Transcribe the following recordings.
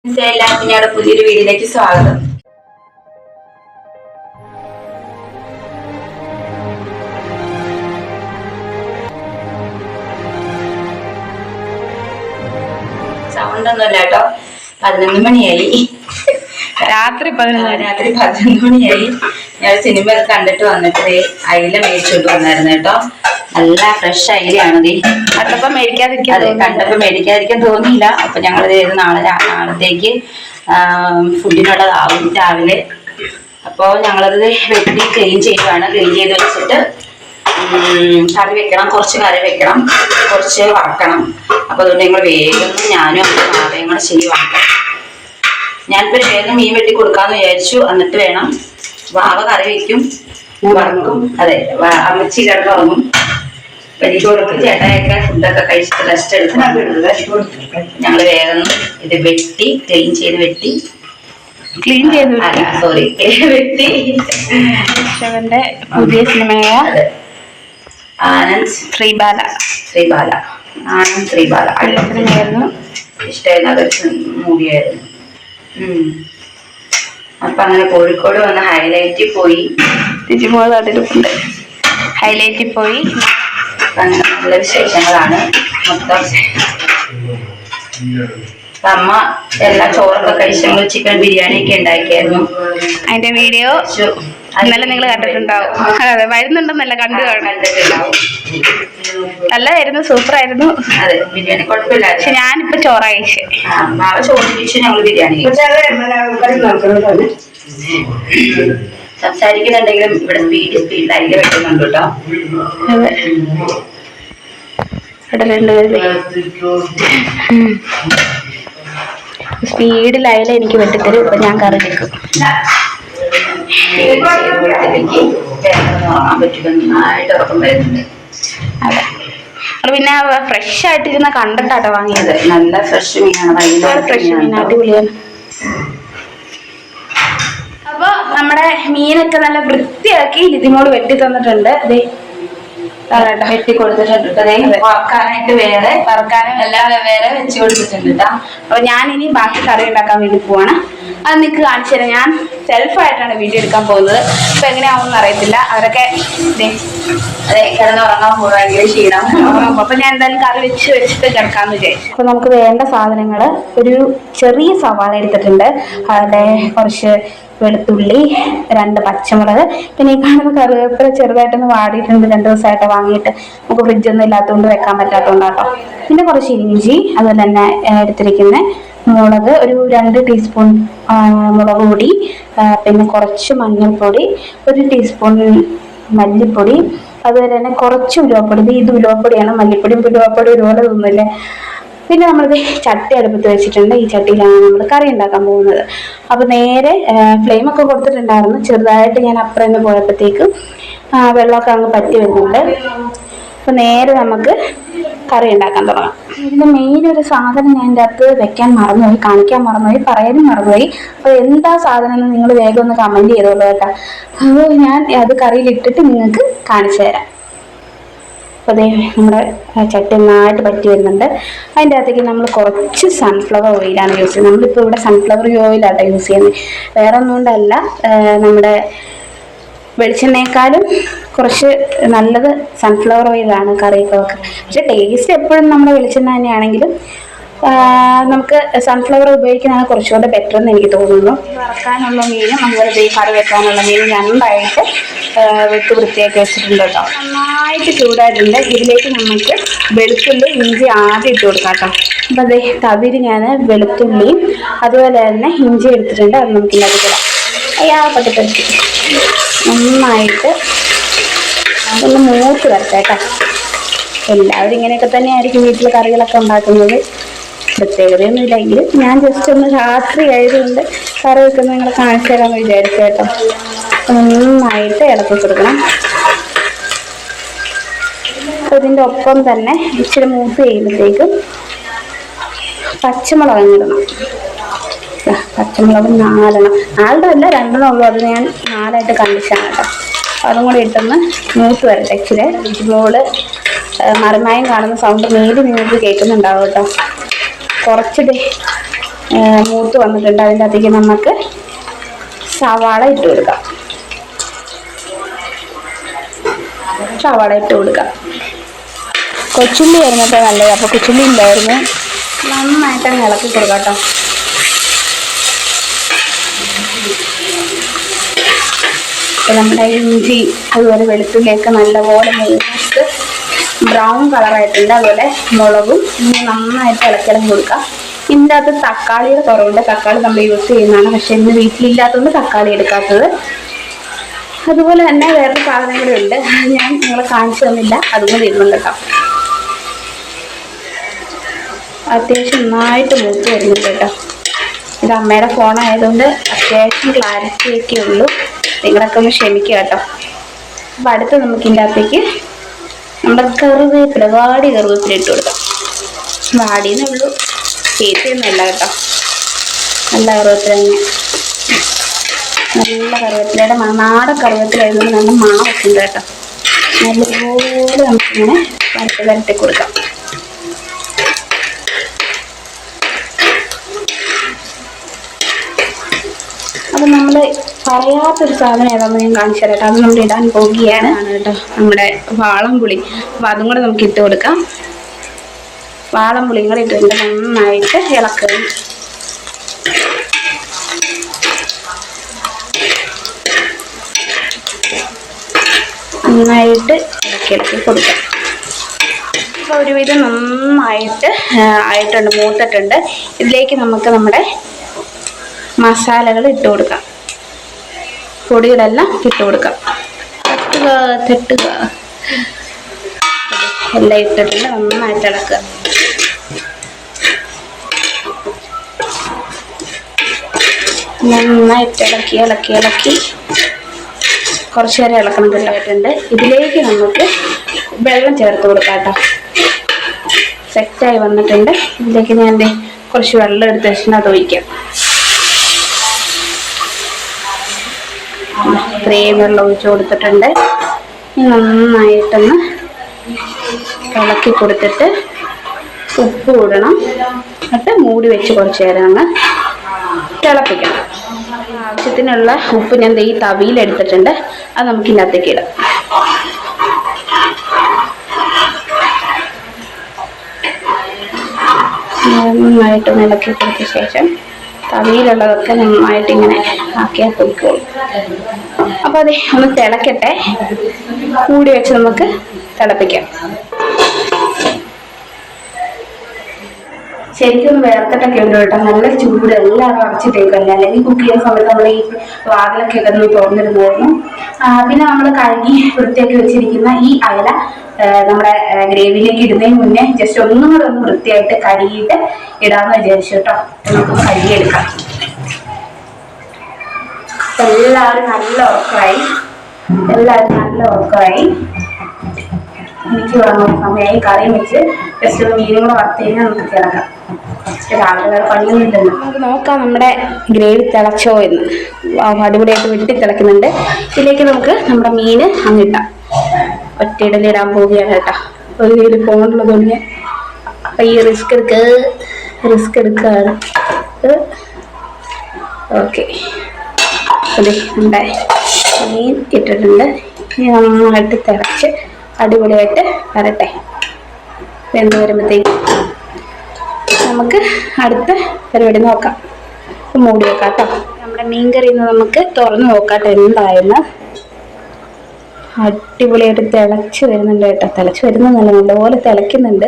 എല്ലാത്തിനും പുതിയൊരു വീഡിയോയിലേക്ക് സ്വാഗതം. സൗണ്ട് ഒന്നുമില്ല കേട്ടോ. 11 മണിയായി. രാത്രി 11 മണിയായി. ഞാൻ സിനിമ കണ്ടിട്ട് വന്നിട്ട് അയില മേടിച്ചോണ്ട് വന്നായിരുന്നു കേട്ടോ. നല്ല ഫ്രഷ് അയിലയാണത്. കണ്ടപ്പോ മേടിക്കാതിരിക്കാൻ തോന്നിയില്ല. അപ്പൊ ഞങ്ങൾ നാളത്തേക്ക് ഫുഡിനുള്ളതാവും രാവിലെ. അപ്പോൾ ഞങ്ങളത് വെട്ടി ക്ലീൻ ചെയ്യുവാണ്. ക്ലീൻ ചെയ്ത് വെച്ചിട്ട് കറി വെക്കണം, കുറച്ച് കറി വെക്കണം, കുറച്ച് വറക്കണം. അപ്പൊ അതുകൊണ്ട് ഞങ്ങൾ വേഗം ഞാനും നാളെയും കൂടെ ചെയ്യുവാണ്. ഞാനിപ്പോ വേഗം മീൻ വെട്ടി കൊടുക്കാന്ന് വിചാരിച്ചു. എന്നിട്ട് വേണം വാവ കറി വെക്കും, വറക്കും. അതെ, അമ്മച്ചി കിടന്നുറങ്ങും. എനിക്ക് കൊടുക്കും. ചേട്ടായൊക്കെ ഫുഡൊക്കെ കഴിച്ചിട്ട് റെസ്റ്റ് എടുക്കും. ഞങ്ങള് വേഗം ഇത് വെട്ടി ക്ലീൻ ചെയ്ത് വെട്ടി പുതിയ സിനിമയായ ആനന്ദ് ശ്രീബാല സിനിമയായിരുന്നു. ഇഷ്ടമായിരുന്നു. അതൊരു മൂവിയായിരുന്നു. അപ്പൊ അങ്ങനെ കോഴിക്കോട് വന്ന് ഹൈലൈറ്റിൽ പോയി. ഹൈലൈറ്റിൽ പോയി. അങ്ങനെ നല്ല വിശേഷങ്ങളാണ് മൊത്തം. അമ്മ എല്ലാം ചോറൊക്കെ കഴിച്ചു. ചിക്കൻ ബിരിയാണി ഒക്കെ ഉണ്ടാക്കിയായിരുന്നു. അതിന്റെ വീഡിയോ ഇന്നലെ നിങ്ങൾ കണ്ടിട്ടുണ്ടാവും. അതെ, വരുന്നുണ്ടെന്നല്ല കണ്ടിട്ടുണ്ടാവും. നല്ലതായിരുന്നു, സൂപ്പറായിരുന്നു. അതെ, ബിരിയാണി കുഴപ്പമില്ല. പക്ഷെ ഞാനിപ്പോ ചോറ കഴിച്ചു. ചോറ് കഴിച്ചു. ഞങ്ങള് ബിരിയാണി സംസാരിക്കുന്നുണ്ടെങ്കിലും ഇവിടെ സ്പീഡിലായിട്ട് വെക്കുന്നുണ്ട് കേട്ടോ. അതെ, ഇവിടെ രണ്ടുപേരും സ്പീഡിലായാലും എനിക്ക് വെട്ടിത്തരും. ഇപ്പൊ ഞാൻ കറി വെക്കും. നന്നായിട്ട് ഉറക്കം വരുന്നുണ്ട്. അതെ, പിന്നെ ഫ്രഷ് ആയിട്ടിരുന്ന കണ്ടിട്ടാട്ടോ വാങ്ങിയത്. നല്ല ഫ്രഷ് മീനാണ്. ഫ്രഷ് മീൻ അടിപൊളിയാണ്. അപ്പൊ നമ്മുടെ മീനൊക്കെ നല്ല വൃത്തിയാക്കി ലിതിമോള് വെട്ടി തന്നിട്ടുണ്ട്. വെട്ടി കൊടുത്തിട്ടുണ്ട്. വറക്കാനായിട്ട് വേറെ, വറക്കാനും എല്ലാം വേറെ വെച്ച് കൊടുത്തിട്ടുണ്ട് കേട്ടോ. അപ്പൊ ഞാൻ ഇനി ബാക്കി കറി ഉണ്ടാക്കാൻ വേണ്ടി പോവാണ്. അത് നിങ്ങൾക്ക് കാണിച്ചു തരാം. ഞാൻ സെൽഫായിട്ടാണ് വീഡിയോ എടുക്കാൻ പോകുന്നത്. ഇപ്പൊ എങ്ങനെയാവുമെന്ന് അറിയത്തില്ല. അവരൊക്കെ അതെ കിടന്നുറങ്ങാൻ ഭയങ്കര ക്ഷീണം. അപ്പൊ ഞാൻ എന്തായാലും കറി വെച്ചിട്ട് കിടക്കാന്ന് വിചാരിച്ചു. അപ്പൊ നമുക്ക് വേണ്ട സാധനങ്ങൾ: ഒരു ചെറിയ സവാള എടുത്തിട്ടുണ്ട്, അതിന്റെ കുറച്ച് വെളുത്തുള്ളി, 2 പച്ചമുളക്, പിന്നെ ഈ കാണുന്ന കറിവേപ്പില ചെറുതായിട്ടൊന്ന് വാടിയിട്ടുണ്ട്. 2 ദിവസമായിട്ട് വാങ്ങിയിട്ട് നമുക്ക് ഫ്രിഡ്ജൊന്നും ഇല്ലാത്തതുകൊണ്ട് വെക്കാൻ പറ്റാത്തതുകൊണ്ടാട്ടോ. പിന്നെ കുറച്ച് ഇഞ്ചി, അതുപോലെ തന്നെ എടുത്തിരിക്കുന്ന മുളക്, ഒരു 2 ടീസ്പൂൺ മുളക് പൊടി, പിന്നെ കുറച്ച് മഞ്ഞൾപ്പൊടി, 1 ടീസ്പൂൺ മല്ലിപ്പൊടി, അതുപോലെ തന്നെ കുറച്ച് ഉലുവപ്പൊടി. ഇത് ഉലുവപ്പൊടിയാണ്. മല്ലിപ്പൊടിയും ഉലുവപ്പൊടി ഒരുപോലെ തോന്നില്ലേ. പിന്നെ നമ്മളിത് ചട്ടി അടുപ്പത്ത് വെച്ചിട്ടുണ്ട്. ഈ ചട്ടിയിലാണ് നമ്മൾ കറി ഉണ്ടാക്കാൻ പോകുന്നത്. അപ്പോൾ നേരെ ഫ്ലെയിമൊക്കെ കൊടുത്തിട്ടുണ്ടായിരുന്നു. ചെറുതായിട്ട് ഞാൻ അപ്പുറം നിന്ന് പോയപ്പോഴത്തേക്ക് വെള്ളമൊക്കെ അങ്ങ് പറ്റി വരുന്നുണ്ട്. അപ്പോൾ നേരെ നമുക്ക് കറി ഉണ്ടാക്കാൻ തുടങ്ങാം. ഇതിൻ്റെ മെയിൻ ഒരു സാധനം ഞാൻ ഇതിൻ്റെ അകത്ത് വെക്കാൻ മറന്നുപോയി, കാണിക്കാൻ മറന്നുപോയി, പറയാനും മറന്നുപോയി. അപ്പോൾ എന്താ സാധനം എന്ന് നിങ്ങൾ വേഗം ഒന്ന് കമൻറ്റ് ചെയ്തോളൂ കേട്ടോ. അപ്പോൾ ഞാൻ അത് കറിയിലിട്ടിട്ട് നിങ്ങൾക്ക് കാണിച്ചു തരാം. അപ്പോൾ അതേ നമ്മുടെ ചട്ടി നന്നായിട്ട് പറ്റി വരുന്നുണ്ട്. അതിൻ്റെ അകത്തേക്ക് നമ്മൾ കുറച്ച് സൺഫ്ലവർ ഓയിലാണ് യൂസ് ചെയ്യുന്നത്. നമ്മളിപ്പോൾ ഇവിടെ സൺഫ്ലവർ ഓയിലാട്ടോ യൂസ് ചെയ്യുന്നത്. വേറെ ഒന്നുകൊണ്ടല്ല, നമ്മുടെ വെളിച്ചെണ്ണയെക്കാളും കുറച്ച് നല്ലത് സൺഫ്ലവർ ഓയിലാണ് കറിയൊക്കെ വെക്കുക. പക്ഷേ ടേസ്റ്റ് എപ്പോഴും നമ്മുടെ വെളിച്ചെണ്ണ തന്നെയാണെങ്കിലും നമുക്ക് സൺഫ്ലവർ ഉപയോഗിക്കുന്നതാണ് കുറച്ചുകൂടെ ബെറ്റർ എന്ന് എനിക്ക് തോന്നുന്നു. വറക്കാനുള്ള മീനും അതുപോലെ കറി വെക്കാനുള്ള മീനും രണ്ടായിട്ട് വെട്ടി വൃത്തിയാക്കി വെച്ചിട്ടുണ്ട് കേട്ടോ. നന്നായിട്ട് ചൂടായിട്ടുണ്ട്. ഇതിലേക്ക് നമുക്ക് വെളുത്തുള്ളി, ഇഞ്ചി ആദ്യം ഇട്ട് കൊടുക്കാം കേട്ടോ. അപ്പോൾ അതേ തവിര് ഞാൻ വെളുത്തുള്ളിയും അതുപോലെ തന്നെ ഇഞ്ചി എടുത്തിട്ടുണ്ട്. അത് നമുക്ക് ഇല്ലാതിടാം. പട്ടിപ്പറ്റി നന്നായിട്ട് ഒന്ന് മൂത്ത് വരട്ടെ കേട്ടോ. എല്ലാവരും ഇങ്ങനെയൊക്കെ തന്നെയായിരിക്കും വീട്ടിൽ കറികളൊക്കെ ഉണ്ടാക്കുന്നത്. പ്രത്യേകതയൊന്നും ഇല്ലെങ്കിലും ഞാൻ ജസ്റ്റ് ഒന്ന് രാത്രി ആയതുകൊണ്ട് കറി വെക്കുന്നത് നിങ്ങളെ കാണിച്ചു തരാമെന്ന് വിചാരിച്ചു കേട്ടോ. നന്നായിട്ട് ഇളക്കി കൊടുക്കണം. ഇതിൻ്റെ ഒപ്പം തന്നെ ഇച്ചിരി മൂത്ത് കഴിയുമ്പോഴത്തേക്കും പച്ചമുളക് ഇടണം. പച്ചമുളക് 4 അല്ല 2 ഉള്ളൂ. അത് ഞാൻ 4ആയിട്ട് കണ്ടിച്ചാണ് കേട്ടോ. അതും കൂടി ഇട്ടൊന്ന് മൂത്ത് വരട്ടെ. ഇച്ചിരി മോള് മറിമായം കാണുന്ന സൗണ്ട് മേല് നിങ്ങൾക്ക് കേൾക്കുന്നുണ്ടാവും കേട്ടോ. കുറച്ച് മൂത്ത് വന്നിട്ടുണ്ട്. അതിൻ്റെ അകത്തേക്ക് നമുക്ക് സവാള ഇട്ട് കൊടുക്കാം. കൊച്ചുള്ളി വരുന്നപ്പോൾ നല്ലത്. അപ്പോൾ കൊച്ചുള്ളി ഉണ്ടായിരുന്നു, നന്നായിട്ട് അങ്ങ് ഇളക്കി കൊടുക്കാം കേട്ടോ. അപ്പോൾ നമ്മുടെ ഇഞ്ചി അതുപോലെ വെളുത്തുള്ളിയൊക്കെ നല്ലപോലെ മൂത്ത് ബ്രൗൺ കളറായിട്ടുണ്ട്. അതുപോലെ മുളകും നന്നായിട്ട് ഇളക്കി കൊടുക്കാം. ഇതിൻ്റെ അകത്ത് തക്കാളിയുടെ കുറവുണ്ട്. തക്കാളി നമ്മൾ യൂസ് ചെയ്യുന്നതാണ്, പക്ഷെ ഇന്ന് വീട്ടിലില്ലാത്തതുകൊണ്ട് തക്കാളി എടുക്കാത്തത്. അതുപോലെ തന്നെ വേറെ സാധനങ്ങളും ഉണ്ട്, ഞാൻ നിങ്ങളെ കാണിച്ചു തന്നില്ല, അതുകൊണ്ട് ഇരുന്നുണ്ട് കേട്ടോ. അത്യാവശ്യം നന്നായിട്ട് മൂത്ത് വരുന്നുണ്ട് കേട്ടോ. ഇത് അമ്മയുടെ ഫോണായതുകൊണ്ട് അത്യാവശ്യം ക്ലാരിറ്റിയൊക്കെ ഉള്ളൂ, നിങ്ങളൊക്കെ ഒന്ന് ക്ഷമിക്കുക കേട്ടോ. അപ്പം അടുത്ത് നമുക്ക് ഇതിൻ്റെ അകത്തേക്ക് നമ്മുടെ കറിവേപ്പില, വാടി കറിവേപ്പില ഇട്ട് കൊടുക്കാം. വാടിയെന്നേ ഉള്ളൂ, ചേച്ചിയൊന്നുമല്ല കേട്ടോ, നല്ല കറിവേപ്പില തന്നെ. നല്ല കറിവേപ്പിലയുടെ നാടൻ കറിവേപ്പില ആയതുകൊണ്ട് നല്ല മണമൊക്കെ ഉണ്ട് കേട്ടോ. നല്ലപോലെ നമുക്കിങ്ങനെ വരട്ടി കൊടുക്കാം. അപ്പം നമ്മൾ പറയാത്തൊരു സാധനം ഏതാണെന്ന് ഞാൻ കാണിച്ചു തരാം കേട്ടോ. അത് നമ്മൾ ഇടാൻ പോകുകയാണ് കേട്ടോ, നമ്മുടെ വാളംപുളി. അപ്പം അതും കൂടെ നമുക്ക് ഇട്ട് കൊടുക്കാം. വാളംപുളിയും കൂടെ ഇട്ടിട്ട് നന്നായിട്ട് ഇളക്കുക. നന്നായിട്ട് ഇളക്കി കൊടുക്കാം. അപ്പോൾ ഒരുവിധം നന്നായിട്ട് ആയിട്ടുണ്ട്, മൂത്തിട്ടുണ്ട്. ഇതിലേക്ക് നമുക്ക് നമ്മുടെ മസാലകൾ ഇട്ട് കൊടുക്കാം. പൊടികളെല്ലാം ഇട്ട് കൊടുക്കാം. തെട്ടുക എല്ലാം ഇട്ടിട്ടുണ്ട്. നന്നായിട്ട് ഇളക്കുക. നന്നായിട്ട് ഇളക്കി കുറച്ച് നേരം ഇളക്കണം കേട്ടിട്ടുണ്ട്. ഇതിലേക്ക് നമുക്ക് വെള്ളം ചേർത്ത് കൊടുക്കാം കേട്ടോ. സെറ്റായി വന്നിട്ടുണ്ട്. ഇതിലേക്ക് ഞാൻ കുറച്ച് വെള്ളം എടുത്ത് വെച്ചിട്ട് അത് ഒഴിക്കാം. ഇത്രയും വെള്ളം ഒഴിച്ച് കൊടുത്തിട്ടുണ്ട്. നന്നായിട്ടൊന്ന് ഇളക്കി കൊടുത്തിട്ട് ഉപ്പ് ഇടണം. എന്നിട്ട് മൂടി വെച്ച് കുറച്ച് നേരം അങ്ങ് തിളപ്പിക്കണം. ആവശ്യത്തിനുള്ള ഉപ്പ് ഞാൻ ഈ തവിയിൽ എടുത്തിട്ടുണ്ട്, അത് നമുക്ക് ഇതിനകത്തേക്ക് ഇടാം. നന്നായിട്ട് ഇളക്കി കൊടുത്ത ശേഷം തവിയിലുള്ളതൊക്കെ നന്നായിട്ട് ഇങ്ങനെ ആക്കിയാൽ പൊയ്ക്കോളും. അപ്പോൾ അതെ ഒന്ന് തിളക്കട്ടെ, മൂടി വെച്ച് നമുക്ക് തിളപ്പിക്കാം. ശരിക്കും വേർത്തിട്ടൊക്കെ ഉണ്ട് കേട്ടോ, നല്ല ചൂട്, എല്ലാവരും അടച്ചിട്ടേക്കല്ലേ. അല്ലെങ്കിൽ കുക്ക് ചെയ്യുന്ന സമയത്ത് നമ്മൾ ഈ വാതിലൊക്കെ ഒന്ന് തുറന്നിരുന്നായിരുന്നു. പിന്നെ നമ്മൾ കഴുകി വൃത്തിയാക്കി വെച്ചിരിക്കുന്ന ഈ അയല നമ്മുടെ ഗ്രേവിയിലേക്ക് ഇടുന്നതിന് മുന്നേ ജസ്റ്റ് ഒന്നും കൂടെ ഒന്ന് വൃത്തിയായിട്ട് കഴുകിയിട്ട് ഇടാമെന്ന് വിചാരിച്ചു കേട്ടോ. നമുക്ക് കഴുകിയെടുക്കാം. എല്ലാവരും നല്ല ഉറക്കമായി. എനിക്ക് സമയമായി. കറിയും വെച്ച് ജസ്റ്റ് ഒരു മീനും കൂടെ വറുത്ത് കഴിഞ്ഞാൽ നമുക്ക് കിടക്കാം. രാവിലെ വേറെ പണിയൊന്നുമില്ലല്ലോ. നമുക്ക് നോക്കാം നമ്മുടെ ഗ്രേവി തിളച്ചോ എന്ന്. അടിപൊളിയായിട്ട് വെട്ടി തിളക്കുന്നുണ്ട്. ഇതിലേക്ക് നമുക്ക് നമ്മുടെ മീൻ അങ്ങിട്ടാം. ഒറ്റയിടലിടാൻ പോവുകയാണ് കേട്ടോ. ഒരു കയ്യിൽ ഫോണുള്ളതുകൊണ്ട് അപ്പം ഈ റിസ്ക് എടുക്കുകയാണ്. ഓക്കെ, അതെ നമ്മുടെ മീൻ ഇട്ടിട്ടുണ്ട്. ഇനി നന്നായിട്ട് തിളച്ച് അടിപൊളിയായിട്ട് വരട്ടെ. വെന്ത് വരുമ്പോഴത്തേക്ക് നമുക്ക് അടുത്ത പരിപാടി നോക്കാം. മൂടി വെക്കാം കേട്ടോ. നമ്മുടെ മീൻകറിയിൽ നിന്ന് നമുക്ക് തുറന്ന് നോക്കാട്ടോ എന്തായിരുന്നു. അടിപൊളിയായിട്ട് തിളച്ച് വരുന്നുണ്ട് കേട്ടോ. തിളച്ച് വരുന്നതല്ല, നല്ലപോലെ തിളയ്ക്കുന്നുണ്ട്.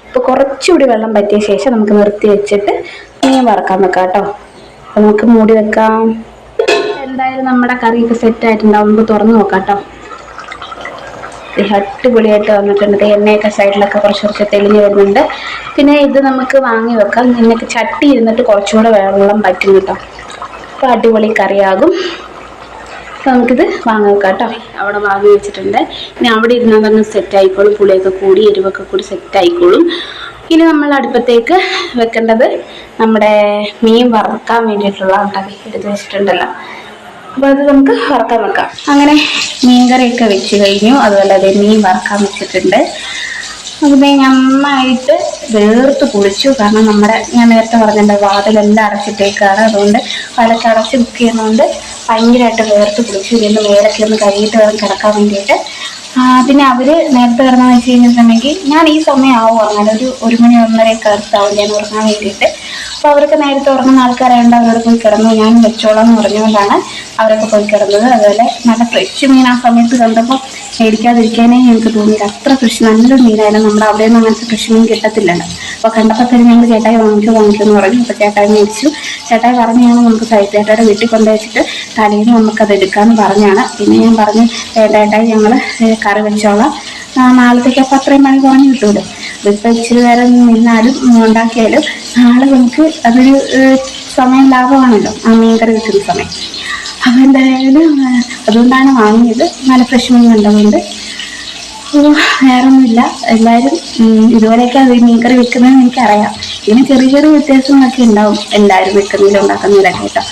അപ്പോൾ കുറച്ചുകൂടി വെള്ളം പറ്റിയ ശേഷം നമുക്ക് നിർത്തി വെച്ചിട്ട് മീൻ വറക്കാൻ വെക്കാം കേട്ടോ. അപ്പോൾ നമുക്ക് മൂടി വെക്കാം. എന്തായാലും നമ്മുടെ കറിയൊക്കെ സെറ്റായിട്ടുണ്ടാവും. നമുക്ക് തുറന്ന് നോക്കാം കേട്ടോ. അടിപൊളിയായിട്ട് വന്നിട്ടുണ്ട്. എണ്ണയൊക്കെ സൈഡിലൊക്കെ കുറച്ച് തെളിഞ്ഞ് വരുന്നുണ്ട്. പിന്നെ ഇത് നമുക്ക് വാങ്ങി വെക്കാം. ഇതിനൊക്കെ ചട്ടി ഇരുന്നിട്ട് കുറച്ചുകൂടെ വെള്ളം പറ്റും കേട്ടോ. അപ്പോൾ അടിപൊളി കറിയാകും. അപ്പോൾ നമുക്കിത് വാങ്ങി വെക്കാം കേട്ടോ. അവിടെ വാങ്ങി വെച്ചിട്ടുണ്ട്. ഇനി അവിടെ ഇരുന്നാൽ തന്നെ സെറ്റ് ആയിക്കോളും. പുളിയൊക്കെ കൂടി എരിവൊക്കെ കൂടി സെറ്റ് ആയിക്കോളും. ഇനി നമ്മൾ അടുപ്പത്തേക്ക് വെക്കേണ്ടത് നമ്മുടെ മീൻ വറുക്കാൻ വേണ്ടിയിട്ടുള്ള ഉണ്ടാക്കി എടുത്ത് വെച്ചിട്ടുണ്ടല്ലോ. അപ്പോൾ അത് നമുക്ക് വറുക്കാൻ വെക്കാം. അങ്ങനെ മീൻകറിയൊക്കെ വെച്ച് കഴിഞ്ഞു. അതുപോലെ അത് മീൻ വറുക്കാൻ വെച്ചിട്ടുണ്ട്. അതിനെ നന്നായിട്ട് വേർത്ത് കുളിച്ചു. കാരണം ഞാൻ നേരത്തെ പറഞ്ഞിട്ടുണ്ട് വാതിലെല്ലാം അടച്ചിട്ടേക്കാണ്. അതുകൊണ്ട് വാതിലൊക്കെ അടച്ച് ബുക്ക് ചെയ്യുന്നതുകൊണ്ട് ഭയങ്കരമായിട്ട് വേർത്ത് കുളിച്ചു. ഇതിൻ്റെ മേലൊക്കെ ഒന്ന് കഴുകിയിട്ട് വേണം കിടക്കാൻ വേണ്ടിയിട്ട്. പിന്നെ അവർ നേരത്തെ കിടന്നെന്ന് വെച്ച് കഴിഞ്ഞിട്ടുണ്ടെങ്കിൽ ഞാൻ ഈ സമയമാവും ഉറങ്ങാൻ, ഒരു മണി 1:30 അടുത്താവും ഞാൻ ഉറങ്ങാൻ വേണ്ടിയിട്ട്. അപ്പോൾ അവരൊക്കെ നേരത്തെ ഉറങ്ങുന്ന ആൾക്കാരായതുകൊണ്ട് അവരോട് പോയി കിടന്നു, ഞാൻ വെച്ചോളാം എന്ന് പറഞ്ഞുകൊണ്ടാണ് അവരൊക്കെ പോയി കിടന്നത്. അതുപോലെ നല്ല ഫ്രഷ് മീൻ ആ സമയത്ത് കണ്ടപ്പോൾ മേടിക്കാതിരിക്കാനേ എനിക്ക് തോന്നിയില്ല. അത്ര ഫ്രഷ് നല്ലൊരു മീനായിരുന്നു. നമ്മുടെ അവിടെ നിന്ന് അങ്ങനത്തെ ഫ്രഷ് മീൻ കിട്ടത്തില്ലല്ലോ. അപ്പോൾ കണ്ടപ്പോൾ തന്നെ ഞങ്ങൾ ചേട്ടായി വാങ്ങിക്കുമെന്ന് പറഞ്ഞു. അപ്പോൾ ചേട്ടായി മേടിച്ചു. ചേട്ടായി പറഞ്ഞാണ് നമുക്ക് ചേട്ടായുടെ വീട്ടിൽ കൊണ്ടുവച്ചിട്ട് തലേന്ന് നമുക്കത് എടുക്കാമെന്ന് പറഞ്ഞാണ്. പിന്നെ ഞാൻ പറഞ്ഞു ചേട്ടായി ഞങ്ങൾ കറി വെച്ചോളാം, നാളത്തേക്ക്. അപ്പോൾ അത്രയും മണി കുറഞ്ഞു കിട്ടുമല്ലോ. അതിപ്പോൾ ഇച്ചിരി നേരം നിന്നാലും ഉണ്ടാക്കിയാലും നാളെ നമുക്ക് അതൊരു സമയം ലാഭമാണല്ലോ, ആ മീൻ കറി വെക്കുന്ന സമയം. അപ്പോൾ എന്തായാലും അതുകൊണ്ടാണ് വാങ്ങിയത്. നല്ല ഫ്രഷ് മീൻ കണ്ടതുകൊണ്ട്. വേറൊന്നുമില്ല. എല്ലാവരും ഇതുപോലെയൊക്കെ മീൻ കറി വെക്കുന്നതെന്ന് എനിക്കറിയാം. ഇതിന് ചെറിയ ചെറിയ വ്യത്യാസങ്ങളൊക്കെ ഉണ്ടാവും എല്ലാവരും വെക്കുന്നതിലും ഉണ്ടാക്കുന്നതിലൊക്കെ കേട്ടോ.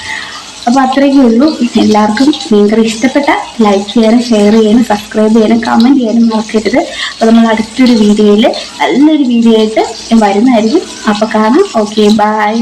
അപ്പോൾ അത്രയൊക്കെ ഉള്ളൂ. എല്ലാവർക്കും മീൻകറി ഇഷ്ടപ്പെട്ട ലൈക്ക് ചെയ്യാനും ഷെയർ ചെയ്യാനും സബ്സ്ക്രൈബ് ചെയ്യാനും കമൻറ്റ് ചെയ്യാനും മറക്കരുത്. അപ്പോൾ നമ്മൾ അടുത്തൊരു വീഡിയോയിൽ നല്ലൊരു വീഡിയോ ആയിട്ട് വരുന്നതായിരിക്കും. അപ്പോൾ കാണാം. Okay, by.